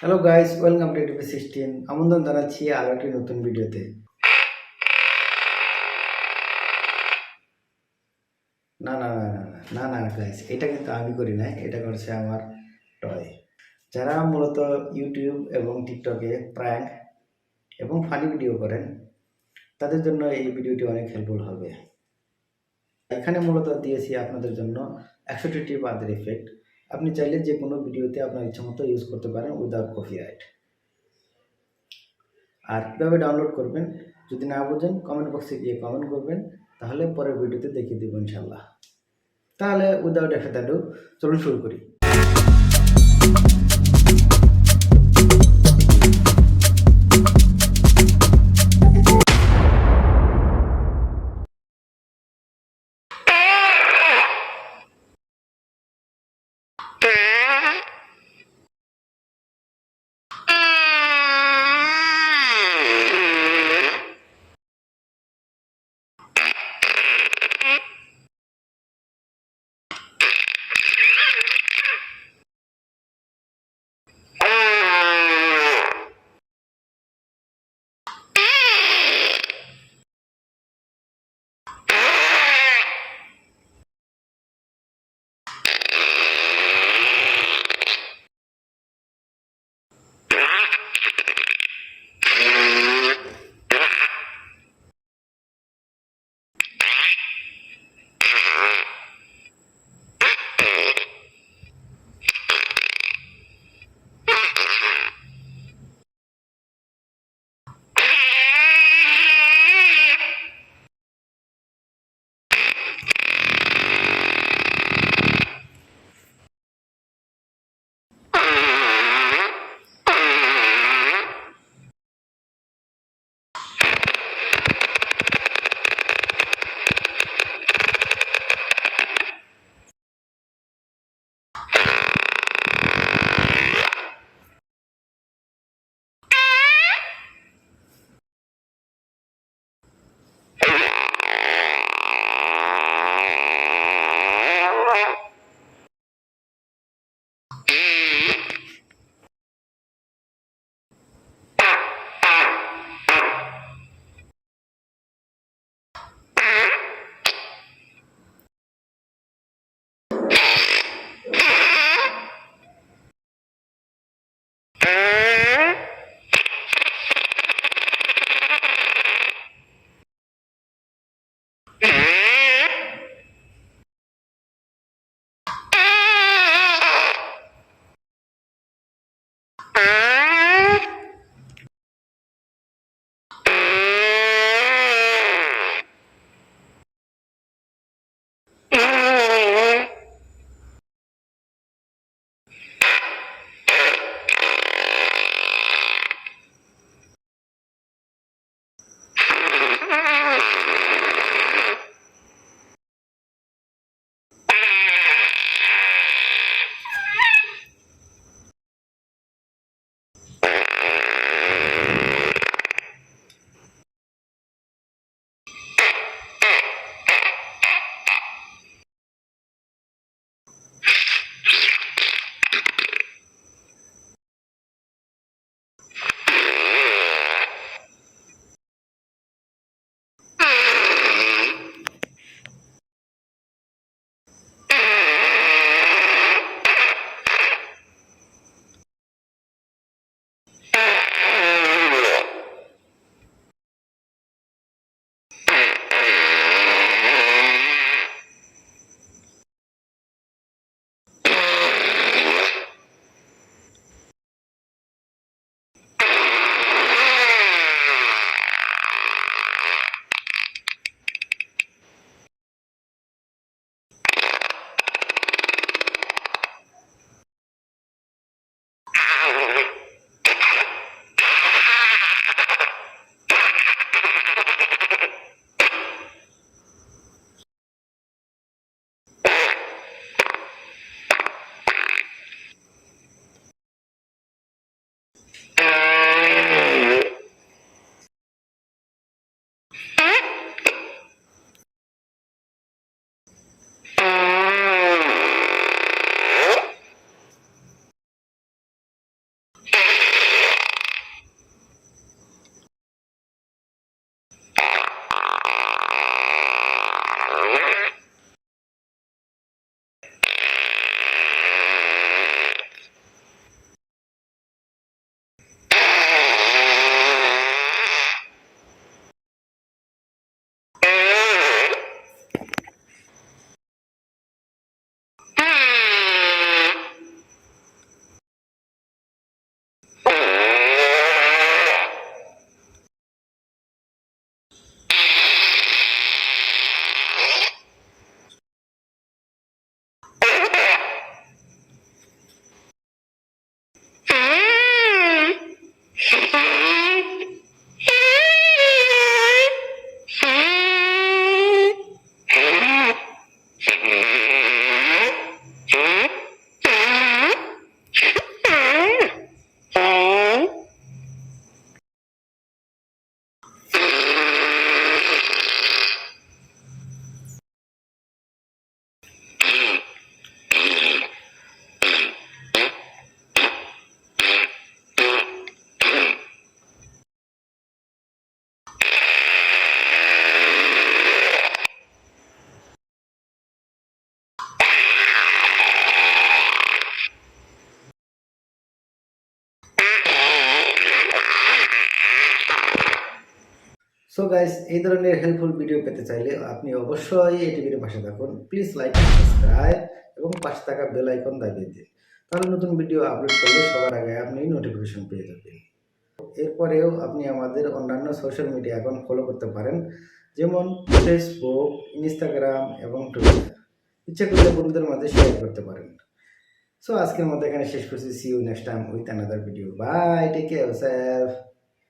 Hello guys, welcome to TV 16। আমন্ত্রণ জানাচ্ছি আরো একটি নতুন ভিডিওতে। না না না না না না না গাইস, এটা কিন্তু আমি করি না, এটা করছে আমার টয়। যারা মূলত ইউটিউব এবং টিকটকে প্র্যাঙ্ক এবং ফানি ভিডিও করেন, তাদের জন্য এই ভিডিওটি অনেক হেল্পফুল হবে। এখানে মূলত দিয়েছি আপনাদের জন্য 100টি বাদের ইফেক্ট। আপনি চাইলে যে কোনো ভিডিওতে আপনার ইচ্ছা মতো ইউজ করতে পারেন উইদাউট কপিরাইট। আর কীভাবে ডাউনলোড করবেন যদি না বোঝেন, কমেন্ট বক্সে গিয়ে কমেন্ট করবেন, তাহলে পরের ভিডিওতে দেখিয়ে দেবো ইনশাল্লাহ। তাহলে উইদাউট ফার্দার ado, চলুন শুরু করি। সো গাইস, এই ধরনের হেল্পফুল ভিডিও পেতে চাইলে আপনি অবশ্যই এই টিভির পাশে থাকুন। প্লিজ লাইক, সাবস্ক্রাইব এবং পাশে থাকা বেল আইকন দাবিয়ে দিন। তাহলে নতুন ভিডিও আপলোড করলে সবার আগে আপনি নোটিফিকেশন পেয়ে যাবেন। এরপরেও আপনি আমাদের অন্যান্য সোশ্যাল মিডিয়া অ্যাকাউন্ট ফলো করতে পারেন, যেমন ফেসবুক, ইনস্টাগ্রাম এবং টুইটার। ইচ্ছা করলে বন্ধুদের মধ্যে শেয়ার করতে পারেন। সো আজকের মতো এখানে শেষ করছি। See you next time with another video. Bye, take care yourself.